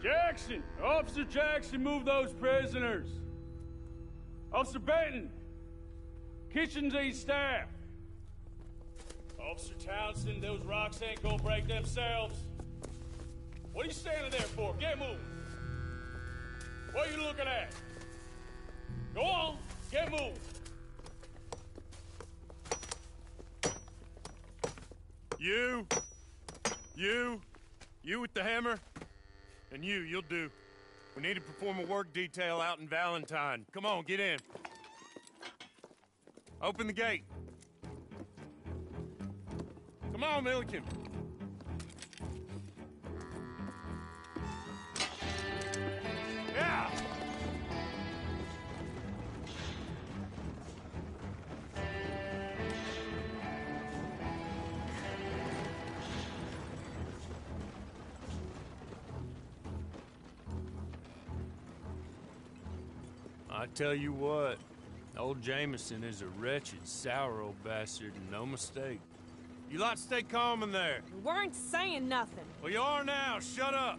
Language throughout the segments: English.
Jackson! Officer Jackson, move those prisoners! Officer Benton! Kitchens and staff! Officer Townsend, those rocks ain't gonna break themselves. What are you standing there for? Get moving! What are you looking at? Go on, get moving! You with the hammer? And you'll do. We need to perform a work detail out in Valentine. Come on, get in. Open the gate. Come on, Milliken. Yeah! I tell you what, old Jameson is a wretched, sour old bastard, and no mistake. You lot stay calm in there. We weren't saying nothing. Well, you are now. Shut up.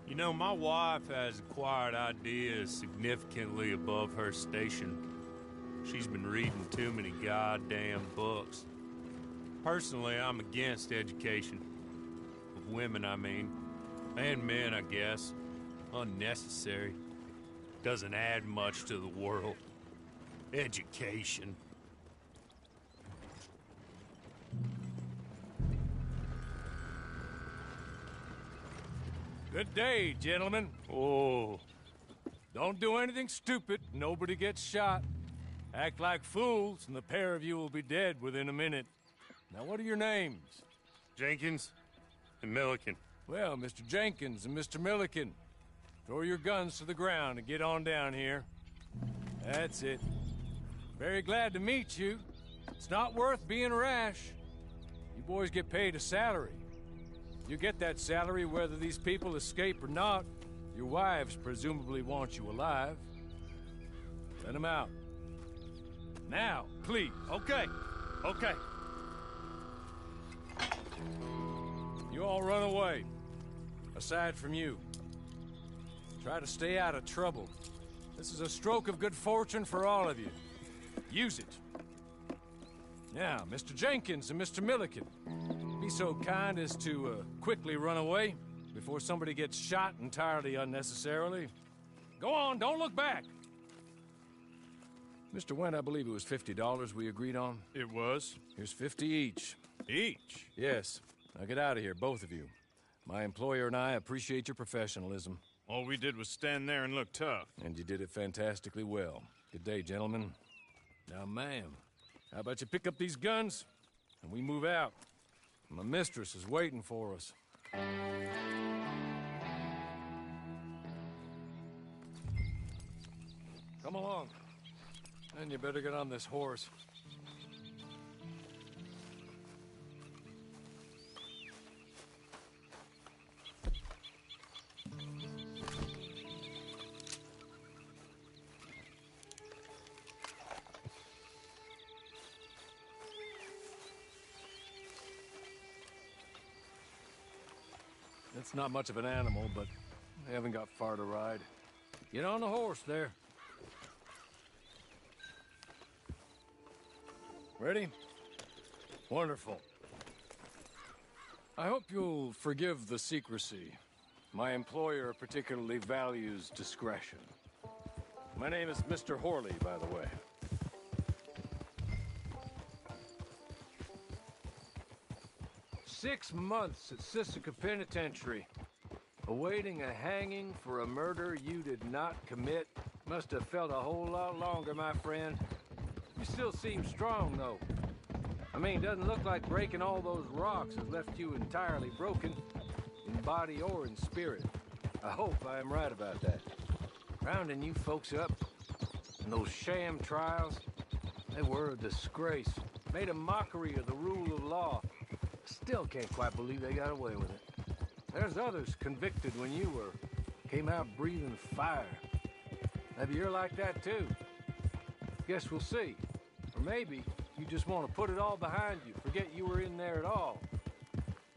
You know, my wife has acquired ideas significantly above her station. She's been reading too many goddamn books. Personally, I'm against education. Of women, I mean. And men, I guess. Unnecessary. Doesn't add much to the world. Education. Good day, gentlemen. Oh. Don't do anything stupid. Nobody gets shot. Act like fools, and the pair of you will be dead within a minute. Now, what are your names? Jenkins and Milliken. Well, Mr. Jenkins and Mr. Milliken, throw your guns to the ground and get on down here. That's it. Very glad to meet you. It's not worth being rash. You boys get paid a salary. You get that salary whether these people escape or not. Your wives presumably want you alive. Let them out. Now, please. Okay. You all run away. Aside from you. Try to stay out of trouble. This is a stroke of good fortune for all of you. Use it. Now, Mr. Jenkins and Mr. Milliken, be so kind as to quickly run away before somebody gets shot entirely unnecessarily. Go on, don't look back. Mr. Wendt, I believe it was $50 we agreed on. It was. Here's 50 each. Each? Yes. Now get out of here, both of you. My employer and I appreciate your professionalism. All we did was stand there and look tough. And you did it fantastically well. Good day, gentlemen. Now, ma'am, how about you pick up these guns and we move out? My mistress is waiting for us. Come along. And you better get on this horse. It's not much of an animal, but they haven't got far to ride. Get on the horse there. Ready? Wonderful. I hope you'll forgive the secrecy. My employer particularly values discretion. My name is Mr. Horley, by the way. "6 months at Sisika Penitentiary, awaiting a hanging for a murder you did not commit. Must have felt a whole lot longer, my friend. You still seem strong, though. I mean, doesn't look like breaking all those rocks has left you entirely broken, in body or in spirit. I hope I am right about that. Rounding you folks up, and those sham trials, they were a disgrace. Made a mockery of the rule of law. Still can't quite believe they got away with it. There's others convicted when you were. Came out breathing fire. Maybe you're like that too. Guess we'll see. Or maybe you just want to put it all behind you, forget you were in there at all.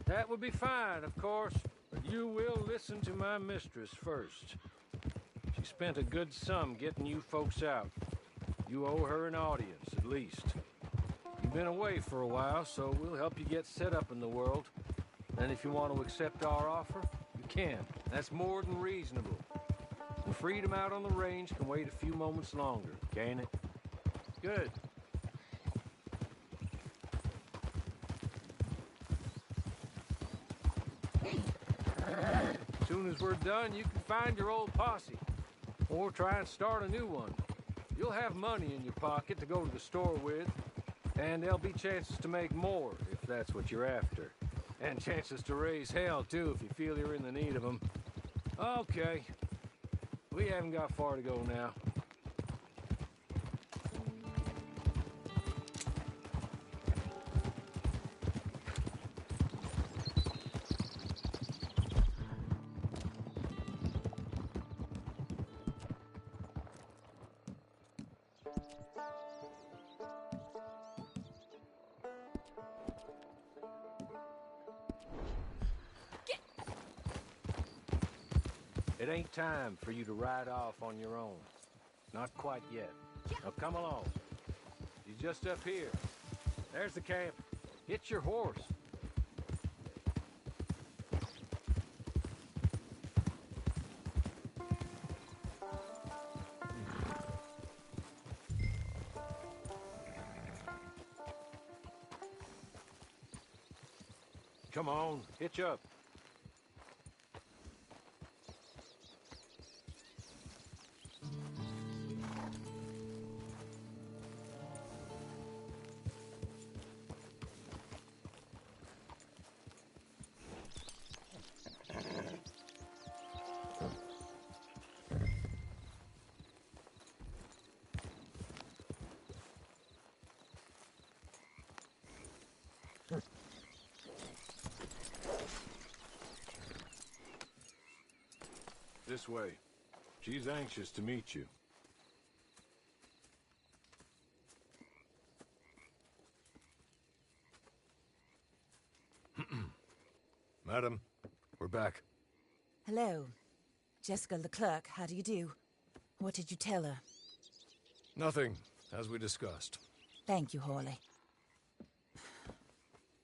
That would be fine, of course, but you will listen to my mistress first. She spent a good sum getting you folks out. You owe her an audience, at least. You've been away for a while, so we'll help you get set up in the world. And if you want to accept our offer, you can. That's more than reasonable. The freedom out on the range can wait a few moments longer, can't it? Good. As soon as we're done, you can find your old posse. Or try and start a new one. You'll have money in your pocket to go to the store with. And there'll be chances to make more, if that's what you're after. And chances to raise hell, too, if you feel you're in the need of them. Okay. We haven't got far to go now. It ain't time for you to ride off on your own. Not quite yet. Now come along. He's just up here. There's the camp. Hitch your horse. Come on, hitch up. This way. She's anxious to meet you. Madam, we're back. Hello. Jessica Leclerc, how do you do? What did you tell her? Nothing, as we discussed. Thank you, Hawley.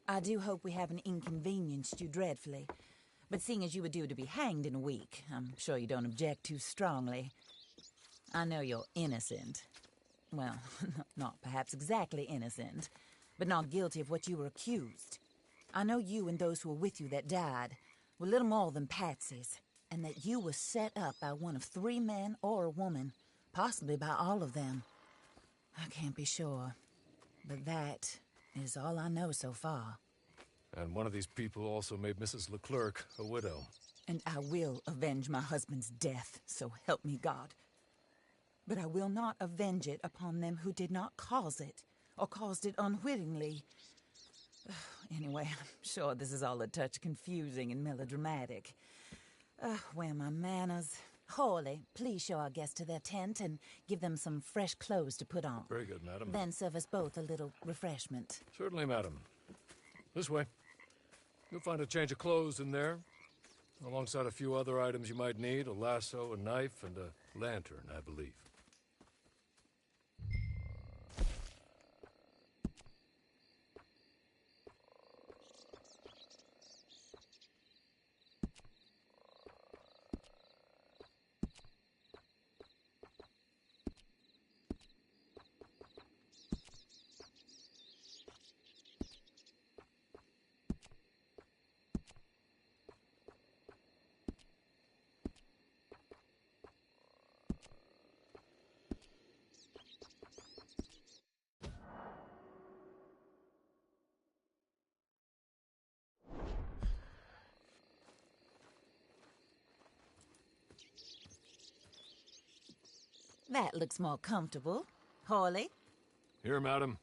I do hope we haven't inconvenienced you dreadfully. But seeing as you were due to be hanged in a week, I'm sure you don't object too strongly. I know you're innocent. Well, not perhaps exactly innocent, but not guilty of what you were accused. I know you and those who were with you that died were little more than patsies, and that you were set up by one of 3 men or a woman, possibly by all of them. I can't be sure, but that is all I know so far. And one of these people also made Mrs. Leclerc a widow. And I will avenge my husband's death, so help me God. But I will not avenge it upon them who did not cause it, or caused it unwittingly. Anyway, I'm sure this is all a touch confusing and melodramatic. Where are my manners? Hawley, please show our guests to their tent and give them some fresh clothes to put on. Very good, madam. Then serve us both a little refreshment. Certainly, madam. This way. You'll find a change of clothes in there, alongside a few other items you might need, a lasso, a knife, and a lantern, I believe. That looks more comfortable. Hawley? Here, madam.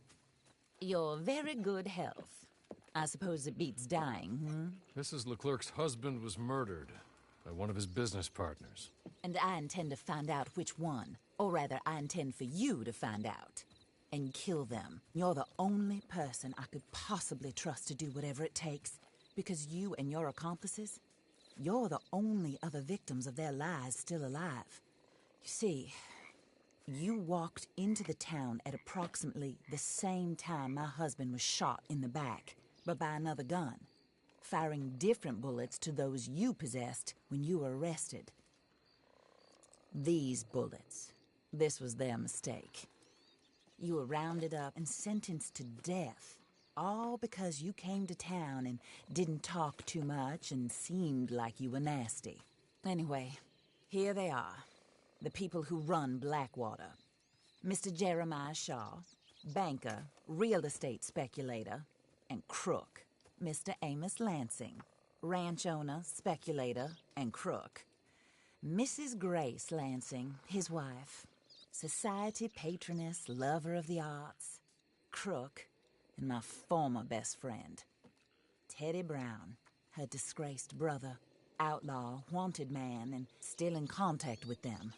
Your very good health. I suppose it beats dying, Mrs. Leclerc's husband was murdered by one of his business partners. And I intend to find out which one. Or rather, I intend for you to find out. And kill them. You're the only person I could possibly trust to do whatever it takes. Because you and your accomplices, You're the only other victims of their lies still alive. You see, you walked into the town at approximately the same time my husband was shot in the back, but by another gun, firing different bullets to those you possessed when you were arrested. These bullets, this was their mistake. You were rounded up and sentenced to death, all because you came to town and didn't talk too much and seemed like you were nasty. Anyway, here they are, the people who run Blackwater. Mr. Jeremiah Shaw, banker, real estate speculator, and crook. Mr. Amos Lansing, ranch owner, speculator, and crook. Mrs. Grace Lansing, his wife, society patroness, lover of the arts, crook, and my former best friend, Teddy Brown, her disgraced brother, outlaw, wanted man, and still in contact with them.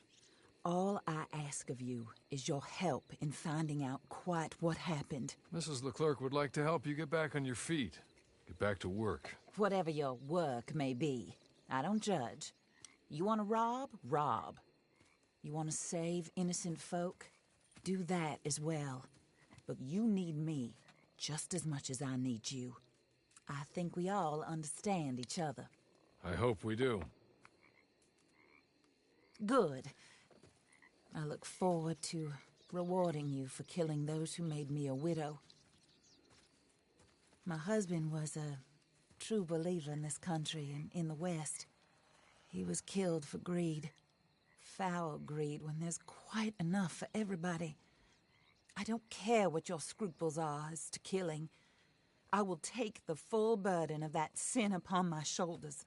All I ask of you is your help in finding out quite what happened. Mrs. Leclerc would like to help you get back on your feet. Get back to work. Whatever your work may be, I don't judge. You want to rob? Rob. You want to save innocent folk? Do that as well. But you need me just as much as I need you. I think we all understand each other. I hope we do. Good. I look forward to rewarding you for killing those who made me a widow. My husband was a true believer in this country and in the West. He was killed for greed. Foul greed when there's quite enough for everybody. I don't care what your scruples are as to killing. I will take the full burden of that sin upon my shoulders.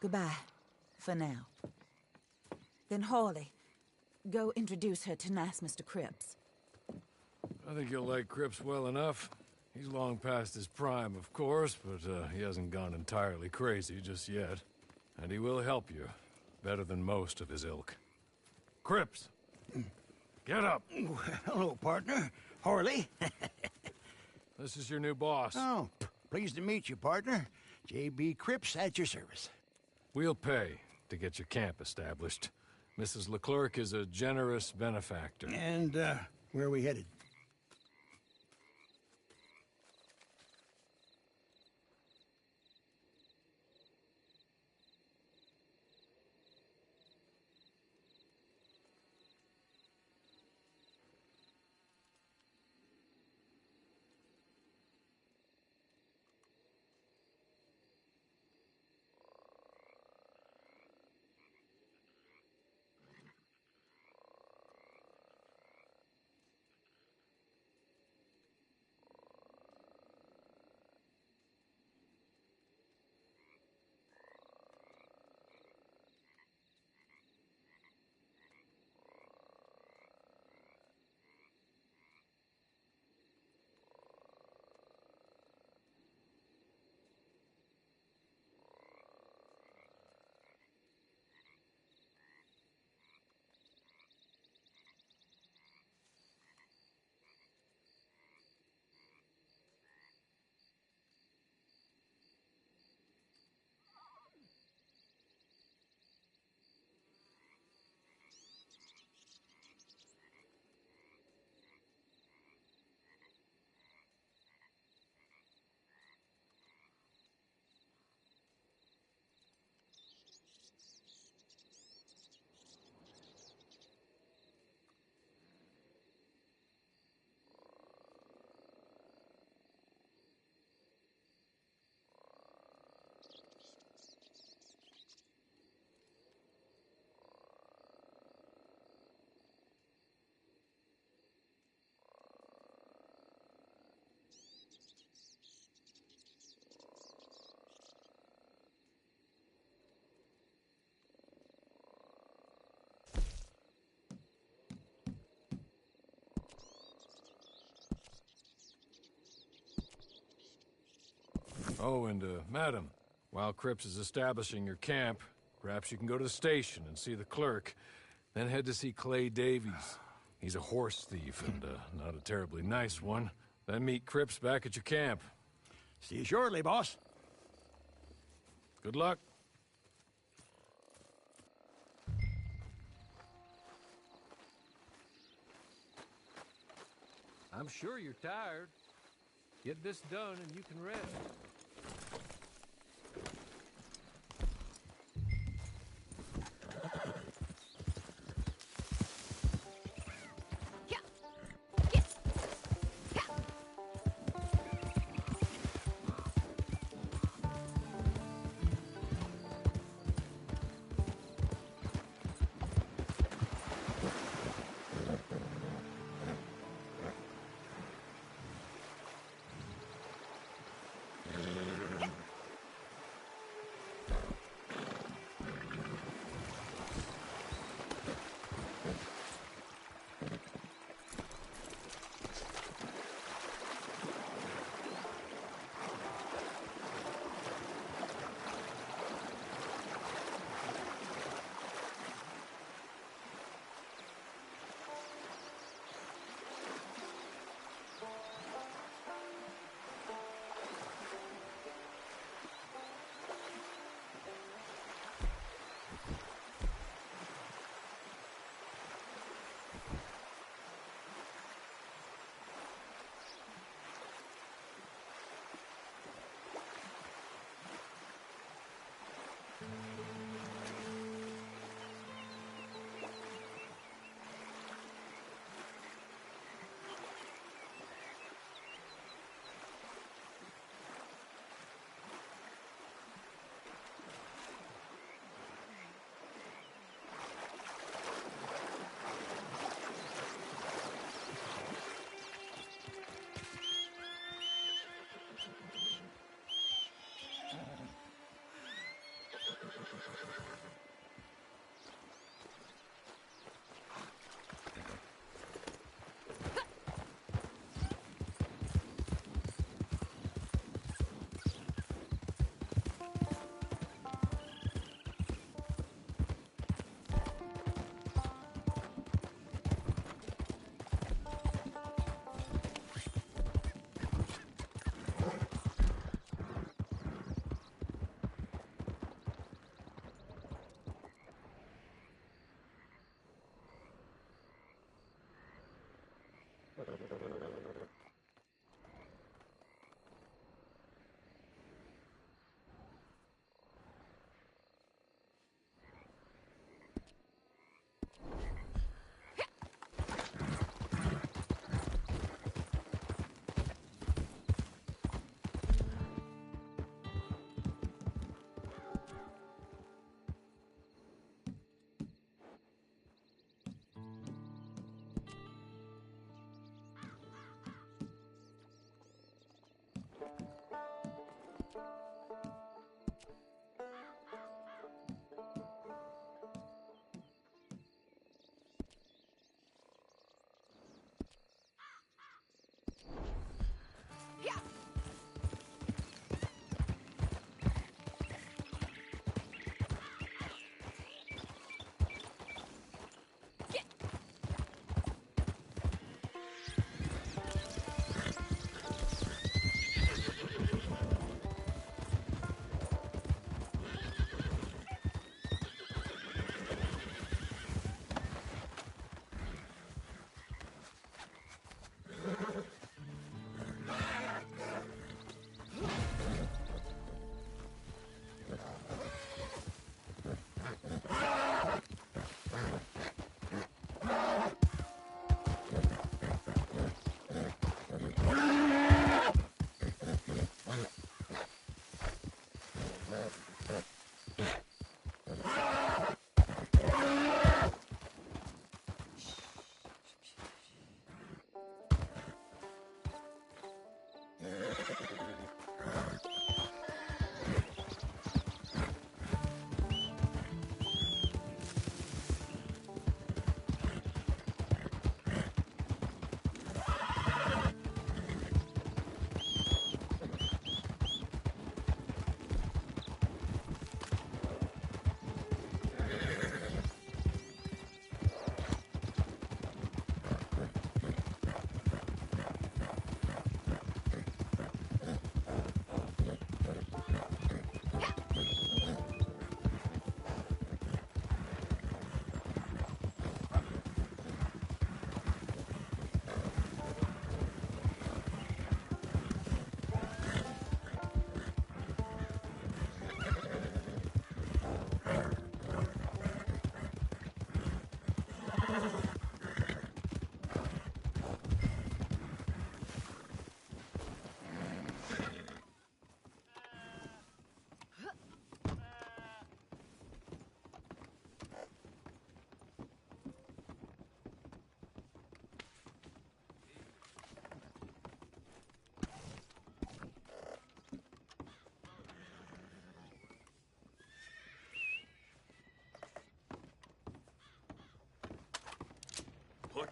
Goodbye, for now. Then Hawley, go introduce her to nice Mr. Cripps. I think you'll like Cripps well enough. He's long past his prime, of course, but he hasn't gone entirely crazy just yet. And he will help you, better than most of his ilk. Cripps! Get up! Hello, partner. Harley. This is your new boss. Oh, pleased to meet you, partner. J.B. Cripps at your service. We'll pay to get your camp established. Mrs. Leclerc is a generous benefactor. And, where are we headed? Oh, and, madam, while Cripps is establishing your camp, perhaps you can go to the station and see the clerk, then head to see Clay Davies. He's a horse thief, and, not a terribly nice one. Then meet Cripps back at your camp. See you shortly, boss. Good luck. I'm sure you're tired. Get this done and you can rest.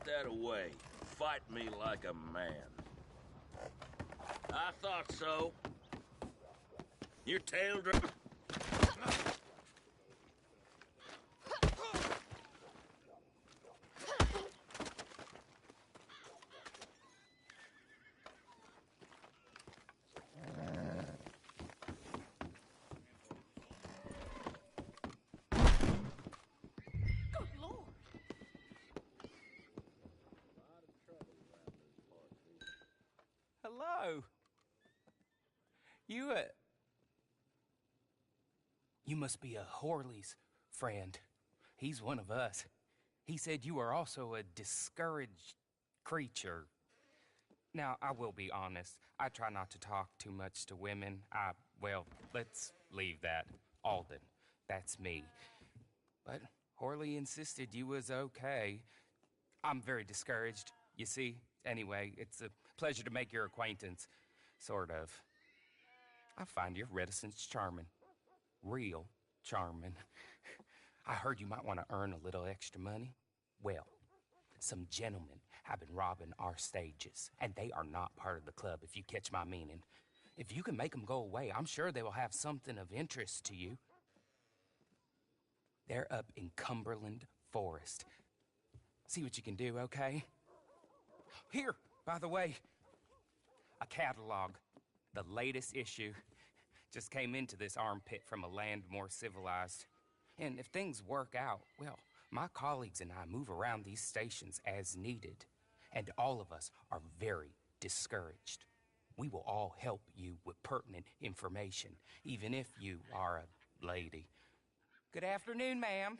that away. Fight me like a man. I thought so. Your tail drop. Hello. You must be a Horley's friend. He's one of us. He said you are also a discouraged creature. Now, I will be honest. I try not to talk too much to women. Well, let's leave that. Alden, that's me. But Horley insisted you was okay. I'm very discouraged, you see. Anyway, it's a pleasure to make your acquaintance. Sort of. I find your reticence charming. Real charming. I heard you might want to earn a little extra money. Well, some gentlemen have been robbing our stages, and they are not part of the club, if you catch my meaning. If you can make them go away, I'm sure they will have something of interest to you. They're up in Cumberland Forest. See what you can do, okay? Here, by the way, a catalog. The latest issue just came into this armpit from a land more civilized. And if things work out, well, my colleagues and I move around these stations as needed. And all of us are very discouraged. We will all help you with pertinent information, even if you are a lady. Good afternoon, ma'am.